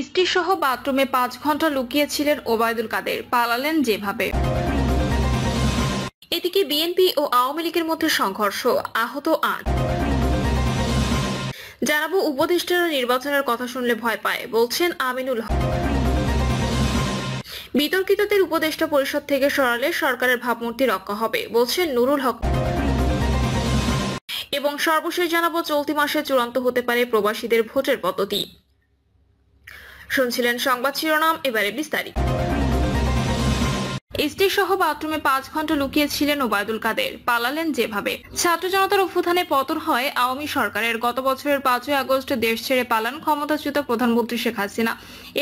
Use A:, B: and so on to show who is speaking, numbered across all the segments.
A: স্ত্রী সহ বাথরুমে 5 ঘন্টা লুকিয়েছিলেন ওবায়দুল কাদের, পালালেন যেভাবে। এদিকে বিএনপি ও আওয়ামী লীগের মধ্যে সংঘর্ষ, আহত 8। জানাবো উপদেষ্টারা নির্বাচনের কথা শুনলে ভয় পায়, বলছেন আমিনুল হক। বিতর্কিতদের উপদেষ্টা পরিষদ থেকে সরালে সরকারের ভাবমূর্তি রক্ষা হবে, বলছেন নুরুল হক। এবং সর্বশেষ জানাবো চলতি মাসে চূড়ান্ত হতে পারে প্রবাসীদের ভোটের পদ্ধতি। শুনছিলেন সংবাদ শিরোনাম, এবারে বিস্তারিত। স্ত্রী সহ বাথরুমে 5 ঘন্টা লুকিয়েছিলেন ওবায়দুল কাদের, পালালেন যেভাবে। ছাত্র জনতার অভ্যুত্থানে পতন হয় আওয়ামী সরকারের। গত বছরের 5ই আগস্ট দেশ ছেড়ে পালান ক্ষমতাচ্যুত প্রধানমন্ত্রী শেখ হাসিনা।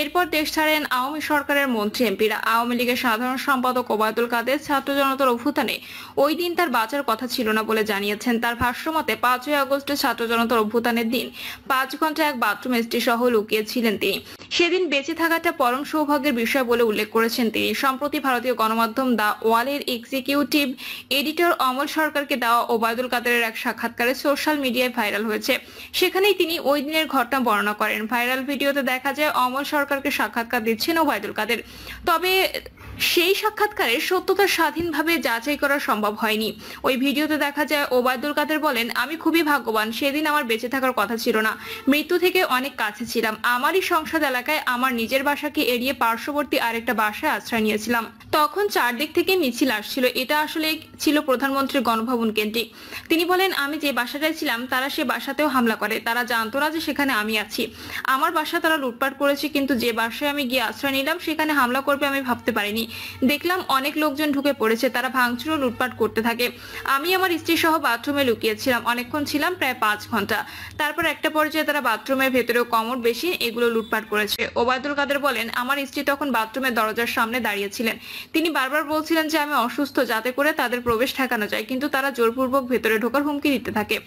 A: এরপর দেশ ছাড়েন আওয়ামী সরকারের মন্ত্রী এমপিরা। আওয়ামী লীগের সাধারণ সম্পাদক ওবায়দুল কাদের ছাত্র জনতার অভ্যুত্থানে ওই দিন তার বাঁচার কথা ছিল না বলে জানিয়েছেন। তার ভাষ্যমতে 5ই আগস্টে ছাত্র জনতার অভ্যুত্থানের দিন 5 ঘন্টা এক বাথরুমে স্ত্রী সহ লুকিয়েছিলেন তিনি। সেদিন বেঁচে থাকাটা পরম সৌভাগ্যের বিষয় বলে উল্লেখ করেছেন তিনি। সম্প্রতি ভারতীয় গণমাধ্যম দা ওয়ালের এক্সিকিউটিভ এডিটর অমল সরকারকে দেওয়া ওবায়দুল কাদেরের এক সাক্ষাৎকারে সোশ্যাল মিডিয়ায় ভাইরাল হয়েছে। সেখানেই তিনি ওই দিনের ঘটনা বর্ণনা করেন। ভাইরাল ভিডিওতে দেখা যায় অমল সরকারকে সাক্ষাৎকার দিচ্ছেন ওবায়দুল কাদের। তবে সেই সাক্ষাৎকারের সত্যতা স্বাধীনভাবে যাচাই করা সম্ভব হয়নি। ওই ভিডিওতে দেখা যায় ওবায়দুল কাদের বলেন, আমি খুবই ভাগ্যবান, সেদিন আমার বেঁচে থাকার কথা ছিল না, মৃত্যু থেকে অনেক কাছে ছিলাম। আমারই সংসদ এলাকায় আমার নিজের বাসাকে এড়িয়ে পার্শ্ববর্তী আরেকটা বাসায় আশ্রয় নিয়েছিলাম। তখন চারদিক থেকে মিছিল আসছিল। এটা আসলে ছিল প্রধানমন্ত্রীর গণভবন কেন্দ্রিক। তিনি বলেন, আমি যে বাসাটায় ছিলাম তারা সে বাসাতেও হামলা করে। তারা জানতো না যে সেখানে আমি আছি। আমার বাসা তারা লুটপাট করেছে, কিন্তু যে বাসায় আমি গিয়ে আশ্রয় নিলাম সেখানে হামলা করবে আমি ভাবতে পারিনি। দেখলাম অনেক লোকজন ঢুকে পড়েছে, তারা ভাঙচুর ও লুটপাট করতে থাকে। আমি আমার স্ত্রী সহ বাথরুমে লুকিয়েছিলাম, অনেকক্ষণ ছিলাম, প্রায় 5 ঘন্টা। তারপর একটা পর্যায়ে তারা বাথরুমের ভেতরেও কমর বেশি এগুলো লুটপাট করেছে। ওবায়দুল কাদের বলেন, আমার স্ত্রী তখন বাথরুমের দরজার সামনে দাঁড়িয়েছিলেন। তিনি বারবার বলছিলেন যে আমি অসুস্থ, যাতে করে তাদের প্রবেশ ঠেকানো যায়, কিন্তু তারা জোরপূর্বক ভেতরে ঢোকার হুমকি দিতে থাকে।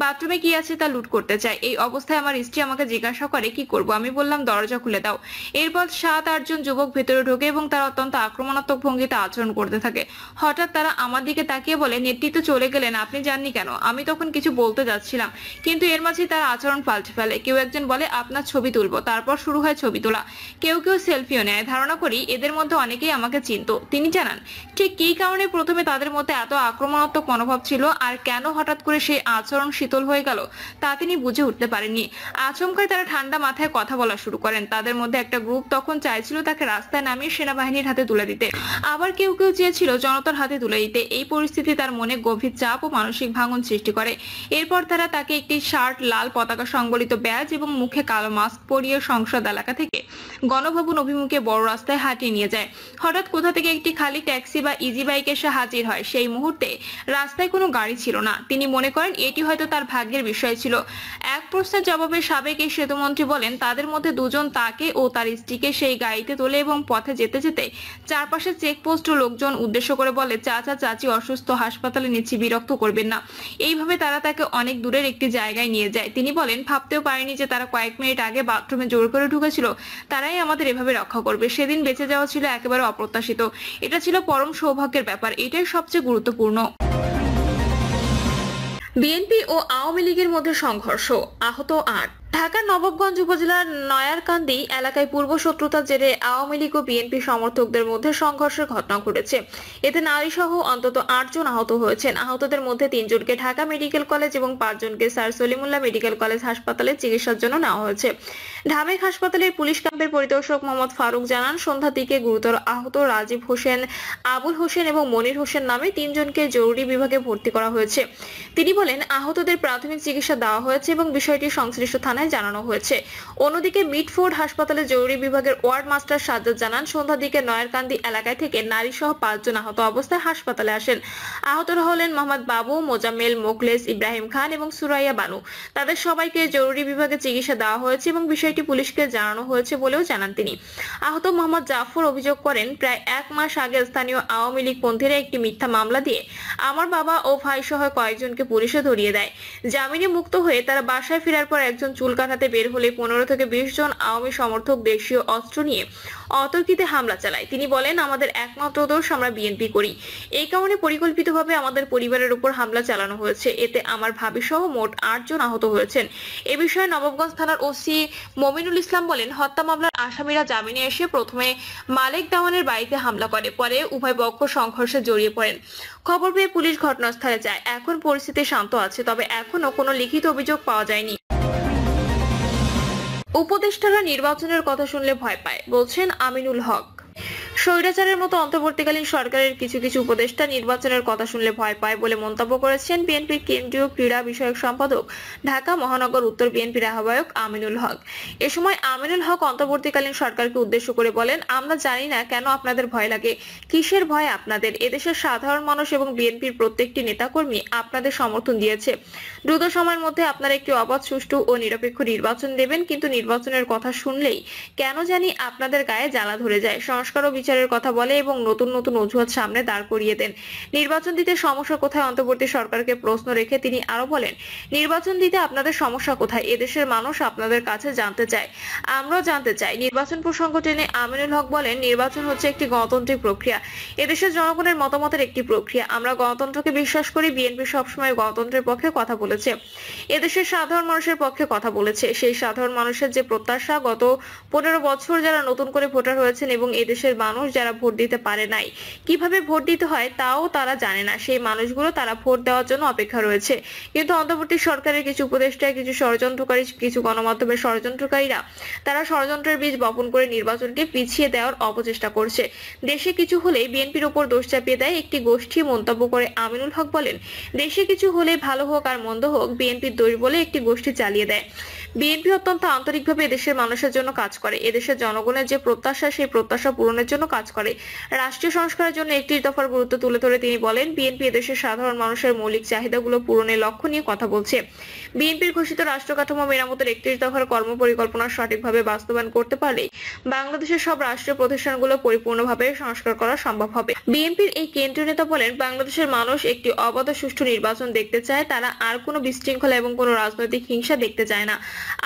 A: বাথরুমে কি আছে তা লুট করতে চায়। এই অবস্থায় আমার স্ত্রী আমাকে জিজ্ঞাসা করে কি করব। আমি বললাম দরজা খুলে দাও। এরপর 7-8 জন যুবক ভেতরে ঢোকে এবং তারা অত্যন্ত আক্রমণাত্মক ভঙ্গিতে আচরণ করতে থাকে। হঠাৎ তারা আমার দিকে তাকিয়ে বলে, নেতৃত্ব চলে গেলেন, আপনি যাননি কেন? আমি তখন কিছু বলতে যাচ্ছিলাম, কিন্তু এর মাঝে তারা আচরণ পাল্টে ফেলে। কেউ একজন বলে আপনার ছবি তুলবো। তারপর শুরু হয় ছবি তোলা। কেউ কেউ সেলফিও নেয়। ধারণা করি এদের মধ্যে অনেকেই আমাকে চিনত। তিনি জানান, ঠিক কী কারণে প্রথমে তাদের মধ্যে এত আক্রমণাত্মক মনোভাব ছিল আর কেন হঠাৎ করে সেই আচরণ শীতল হয়ে গেল তা তিনি বুঝে উঠতে পারেননি। আচমকায় তারা ঠান্ডা মাথায় কথা বলা শুরু করেন। তাদের মধ্যে একটা গ্রুপ তখন চাইছিল তাকে রাস্তায় নামিয়ে সেনাবাহিনীর হাতে তুলে দিতে, আবার কেউ কেউ চেয়েছিল জনতার হাতে তুলে দিতে। এই পরিস্থিতি তার মনে গভীর চাপ ও মানসিক ভাঙন সৃষ্টি করে। এরপর তারা তাকে একটি শার্ট, লাল পতাকা সংবলিত ব্যাজ এবং মুখে কালো মাস্ক পরিয়ে সংসদ এলাকা থেকে গণভবন অভিমুখে বড় রাস্তায় হাঁটিয়ে নিয়ে যায়। হঠাৎ কোথা থেকে একটি খালি ট্যাক্সি বা ইজি বাইক এসে হাজির হয়। সেই মুহূর্তে রাস্তায় কোনো গাড়ি ছিল না। তিনি মনে করেন এটি হয়তো তার ভাগ্যের বিষয় ছিল। এক প্রশ্নের জবাবে সাবেক এই সেতুমন্ত্রী বলেন, তাদের মধ্যে 2 জন তাকে ও তার স্ত্রীকে সেই গাড়িতে তোলে এবং পথে যেতে যেতে চারপাশে চেকপোস্ট ও লোকজন উদ্দেশ্য করে বলে, চাচা চাচি অসুস্থ, হাসপাতালে নিচ্ছি, বিরক্ত করবেন না। এইভাবে তারা তাকে অনেক দূরের একটি জায়গায় নিয়ে যায়। তিনি বলেন, ভাবতেও পারিনি যে তারা কয়েক মিনিট আগে বাথরুমে জোর করে ঢুকেছিল, তারাই আমাদের এভাবে রক্ষা করবে। সেদিন বেঁচে যাওয়া ছিল একেবারে অপ্রত্যাশিত। এটা ছিল পরম সৌভাগ্যের ব্যাপার। এটাই সবচেয়ে গুরুত্বপূর্ণ। বিএনপি ও আওয়ামী লীগের মধ্যে সংঘর্ষ, আহত 8। ঢাকার নবাবগঞ্জ উপজেলার নয়ারকান্দি এলাকায় পূর্ব শত্রুতার জেরে আওয়ামী লীগ ও বিএনপি সমর্থকদের মধ্যে সংঘর্ষের ঘটনা ঘটেছে। এতে নারী সহ অন্তত 8 জন আহত হয়েছেন। আহতদের মধ্যে 3 জনকে ঢাকা মেডিকেল কলেজ এবং 5 জনকে স্যার সলিমুল্লাহ মেডিকেল কলেজ হাসপাতালে চিকিৎসার জন্য নেওয়া হয়েছে। ঢামেক হাসপাতালের পুলিশ ক্যাম্পের পরিদর্শক মোহাম্মদ ফারুক জানান, সন্ধ্যার দিকে গুরুতর আহত রাজীব হোসেন, আবুল হোসেন এবং মনির হোসেন নামে 3 জনকে জরুরি বিভাগে ভর্তি করা হয়েছে। তিনি বলেন, আহতদের প্রাথমিক চিকিৎসা দেওয়া হয়েছে এবং বিষয়টি সংশ্লিষ্ট থানায় জানানো হয়েছে। অন্যদিকে মিডফোর্ড হাসপাতালের জরুরি বিভাগের ওয়ার্ড মাস্টার সাজ্জাদ জানান, সন্ধ্যার দিকে নয়ারকান্দি এলাকায় থেকে নারী সহ 5 জন আহত অবস্থায় হাসপাতালে আসেন। আহতরা হলেন মোহাম্মদ বাবু, মোজাম্মেল, মোখলেস, ইব্রাহিম খান এবং সুরাইয়া বানু। তাদের সবাইকে জরুরি বিভাগে চিকিৎসা দেওয়া হয়েছে এবং বিষয়টি পুলিশকে জানানো হয়েছে বলেও জানান তিনি। আহত মোহাম্মদ জাফর অভিযোগ করেন, প্রায় 1 মাস আগে স্থানীয় আওয়ামী লীগ পন্থীরা একটি মিথ্যা মামলা দিয়ে আমার বাবা ও ভাই সহ কয়েকজনকে পুলিশে ধরিয়ে দেয়। জামিনে মুক্ত হয়ে তারা বাসায় ফেরার পর একজন চুল কাটাতে বের হলে 15 থেকে 20 জন আওয়ামী সমর্থক দেশীয় অস্ত্র নিয়ে অতর্কিতে হামলা চালায়। তিনি বলেন, আমাদের একমাত্র দোষ আমরা বিএনপি করি। এই কারণে পরিকল্পিতভাবে আমাদের পরিবারের উপর হামলা চালানো হয়েছে। এতে আমার ভাবি সহ মোট 8 জন আহত হয়েছেন। এ বিষয়ে নবাবগঞ্জ থানার ওসি মমিনুল ইসলাম বলেন, হত্যা মামলার আসামিরা জামিনে এসে প্রথমে মালেক দেওয়ানের বাড়িতে হামলা করে, পরে উভয় পক্ষ সংঘর্ষে জড়িয়ে পড়েন। খবর পেয়ে পুলিশ ঘটনাস্থলে যায়। এখন পরিস্থিতি শান্ত আছে, তবে এখনো কোনো লিখিত অভিযোগ পাওয়া যায়নি। উপদেষ্টারা নির্বাচনের কথা শুনলে ভয় পায়, বলছেন আমিনুল হক। স্বৈরাচারের মতো অন্তর্বর্তীকালীন সরকারের কিছু কিছু উপদেষ্টা নির্বাচনের কথা শুনলে ভয় পায় বলে মন্তব্য করেছেন বিএনপির কেন্দ্রীয় ক্রীড়া বিষয়ক সম্পাদক, ঢাকা মহানগর উত্তর বিএনপির আহ্বায়ক আমিনুল হক। এ সময় আমিনুল হক অন্তর্বর্তীকালীন সরকারকে উদ্দেশ্য করে বলেন, আমরা জানি না কেন আপনাদের ভয় লাগে, কিসের ভয় আপনাদের? এদেশের সাধারণ মানুষ এবং বিএনপির প্রত্যেকটি নেতাকর্মী আপনাদের সমর্থন দিয়েছে। দ্রুত সময়ের মধ্যে আপনারা একটি অবাধ, সুষ্ঠু ও নিরপেক্ষ নির্বাচন দেবেন, কিন্তু নির্বাচনের কথা শুনলেই কেন জানি আপনাদের গায়ে জ্বালা ধরে যায়। সংস্কার ও বিচারের কথা বলে এবং নতুন নতুন অজুহাত সামনে দাঁড় করিয়ে দেন। নির্বাচন দিতে সমস্যা কোথায় অন্তর্বর্তী সরকারকে প্রশ্ন রেখে তিনি আরো বলেন, নির্বাচন দিতে আপনাদের সমস্যা কোথায়? এদেশের মানুষ আপনাদের কাছে জানতে চায়, আমরাও জানতে চাই। নির্বাচন প্রসঙ্গ টেনে আমিনুল হক বলেন, নির্বাচন হচ্ছে একটি গণতান্ত্রিক প্রক্রিয়া, এদেশের জনগণের মতামতের একটি প্রক্রিয়া। আমরা গণতন্ত্রকে বিশ্বাস করি। বিএনপি সবসময় গণতন্ত্রের পক্ষে কথা বলেছে, এদেশের সাধারণ মানুষের পক্ষে কথা বলেছে। সেই সাধারণ মানুষের যে প্রত্যাশা, গত 15 বছর যারা নতুন করে ভোটার হয়েছেন এবং এদেশের মানুষ যারা ভোট দিতে পারে নাই, কিভাবে ভোট দিতে হয় তাও তারা জানে না, সেই মানুষগুলো তারা ভোট দেওয়ার জন্য অপেক্ষা রয়েছে। কিন্তু অন্তর্বর্তী সরকারের কিছু উপদেষ্টা, কিছু ষড়যন্ত্রকারী, কিছু গণমাধ্যমের ষড়যন্ত্রকারীরা তারা ষড়যন্ত্রের বীজ বপন করে নির্বাচনকে পিছিয়ে দেওয়ার অপচেষ্টা করছে। দেশে কিছু হলেই বিএনপির উপর দোষ চাপিয়ে দেয় একটি গোষ্ঠী। মন্তব্য করে আমিনুল হক বলেন, দেশে কিছু হলে ভালো হোক আর মন্দ হোক, বিএনপির দোষ বলে একটি গোষ্ঠী চালিয়ে দেয়। বিএনপি অত্যন্ত আন্তরিকভাবে এদেশের মানুষের জন্য কাজ করে, এদেশের জনগণের যে প্রত্যাশা সেই প্রত্যাশা পূরণের জন্য কাজ করে। রাষ্ট্রীয় সংস্কারের জন্য 31 দফার গুরুত্ব তুলে ধরে তিনি বলেন, বিএনপি এদেশের সাধারণ মানুষের মৌলিক চাহিদাগুলো পূরণের লক্ষ্য নিয়ে কথা বলছে। বিএনপির ঘোষিত রাষ্ট্র কাঠামো মেরামতের 31 দফার কর্মপরিকল্পনা সঠিকভাবে বাস্তবায়ন করতে পারলে বাংলাদেশের সব রাষ্ট্রীয় প্রতিষ্ঠানগুলো পরিপূর্ণভাবে সংস্কার করা সম্ভব হবে। বিএনপির এই কেন্দ্রীয় নেতা বলেন, বাংলাদেশের মানুষ একটি অবাধ ও সুষ্ঠু নির্বাচন দেখতে চায়, তারা আর কোনো বিশৃঙ্খলা এবং কোনো রাজনৈতিক হিংসা দেখতে চায় না।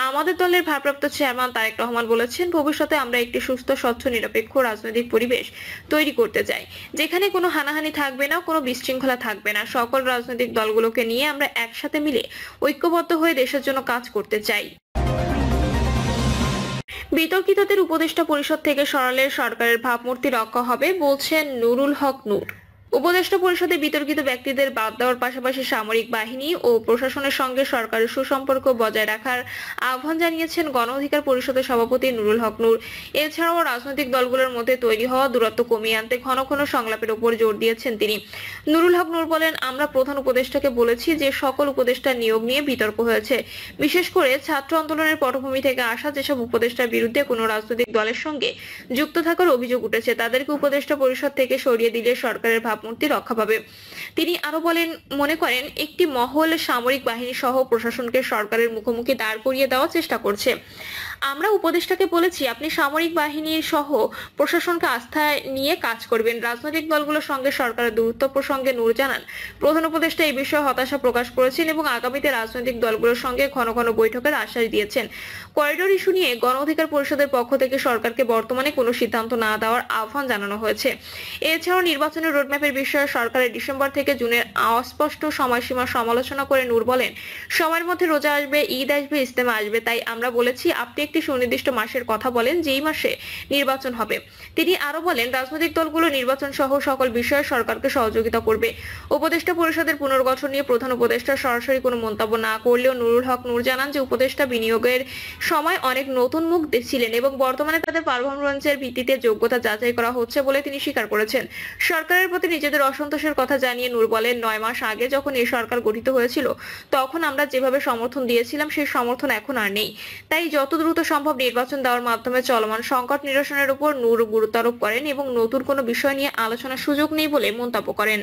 A: আমাদের দলের ভারপ্রাপ্ত চেয়ারম্যান তারেক রহমান বলেছেন, ভবিষ্যতে আমরা একটি সুস্থ, স্বচ্ছ, নিরপেক্ষ রাজনৈতিক পরিবেশ তৈরি করতে চাই, যেখানে কোনো হানাহানি থাকবে না, কোনো বিশৃঙ্খলা থাকবে না। সকল রাজনৈতিক দলগুলোকে নিয়ে আমরা একসাথে মিলে ঐক্যবদ্ধ হয়ে দেশের জন্য কাজ করতে চাই। বিতর্কিতদের উপদেষ্টা পরিষদ থেকে সরালে সরকারের ভাবমূর্তি রক্ষা হবে, বলছেন নুরুল হক নূর। উপদেষ্টা পরিষদে বিতর্কিত ব্যক্তিদের বাদ দেওয়ার পাশাপাশি সামরিক বাহিনী ও প্রশাসনের সঙ্গে সরকারের সুসম্পর্ক বজায় রাখার আহ্বান জানিয়েছেন গণ অধিকার পরিষদের সভাপতি নুরুল হক নূর। এছাড়াও রাজনৈতিক দলগুলোর মধ্যে তৈরি হওয়া দূরত্ব কমিয়ে আনতে ঘন ঘন সংলাপের উপর জোর দিয়েছেন তিনি। নুরুল হক নূর বলেন, আমরা প্রধান উপদেষ্টাকে বলেছি যে সকল উপদেষ্টা নিয়োগ নিয়ে বিতর্ক হয়েছে, বিশেষ করে ছাত্র আন্দোলনের পটভূমি থেকে আসা যেসব উপদেষ্টার বিরুদ্ধে কোনো রাজনৈতিক দলের সঙ্গে যুক্ত থাকার অভিযোগ উঠেছে, তাদেরকে উপদেষ্টা পরিষদ থেকে সরিয়ে দিলে সরকারের ভাবমূর্তি রক্ষা পাবে। তিনি আরো বলেন, মনে করেন একটি মহল সামরিক বাহিনী সহ প্রশাসনকে সরকারের মুখোমুখি দাঁড় করিয়ে দেওয়ার চেষ্টা করছে। আমরা উপদেষ্টাকে বলেছি, আপনি সামরিক বাহিনী সহ প্রশাসনকে আস্থায় নিয়ে কাজ করবেন। রাজনৈতিক দলগুলোর সঙ্গে সরকারের দূরত্ব প্রসঙ্গে নূর জানান, প্রধান উপদেষ্টা এই বিষয়ে হতাশা প্রকাশ করেছেন এবং আগামীতে রাজনৈতিক দলগুলোর সঙ্গে ঘন ঘন বৈঠকের আশ্বাস দিয়েছেন। করিডোর ইস্যু নিয়ে গণ অধিকার পরিষদের পক্ষ থেকে সরকারকে বর্তমানে কোনো সিদ্ধান্ত না দেওয়ার আহ্বান জানানো হয়েছে। এছাড়াও নির্বাচনের রোডম্যাপের বিষয়ে সরকারের ডিসেম্বর থেকে জুনের অস্পষ্ট সময়সীমা সমালোচনা করে নূর বলেন, সময়ের মধ্যে রোজা আসবে, ঈদ আসবে, ইজতেমা আসবে, তাই আমরা বলেছি আপনি একটি সুনির্দিষ্ট মাসের কথা বলেন যেই মাসে নির্বাচন হবে। তিনি আরো বলেন, রাজনৈতিক দলগুলো নির্বাচন সহ সকল বিষয়ে সরকারকে সহযোগিতা করবে। উপদেষ্টা পরিষদের পুনর্গঠন নিয়ে প্রধান উপদেষ্টা সরাসরি কোনো মন্তব্য না করলেও নুরুল হক নূর জানান যে উপদেষ্টা বিনিয়োগের সময় অনেক নতুন মুখ ছিলেন এবং বর্তমানে তাদের পারফরম্যান্সের ভিত্তিতে যোগ্যতা যাচাই করা হচ্ছে বলে তিনি স্বীকার করেছেন। সরকারের প্রতি নিজেদের অসন্তোষের কথা জানিয়ে নূর বলেন, 9 মাস আগে যখন এই সরকার গঠিত হয়েছিল তখন আমরা যেভাবে সমর্থন দিয়েছিলাম সেই সমর্থন এখন আর নেই, তাই যত দ্রুত সম্ভব নির্বাচন দেওয়ার মাধ্যমে চলমান সংকট নিরসনের উপর নূর গুরুত্ব আরোপ করেন এবং নতুন কোনো বিষয় নিয়ে আলোচনার সুযোগ নেই বলে মন্তব্য করেন।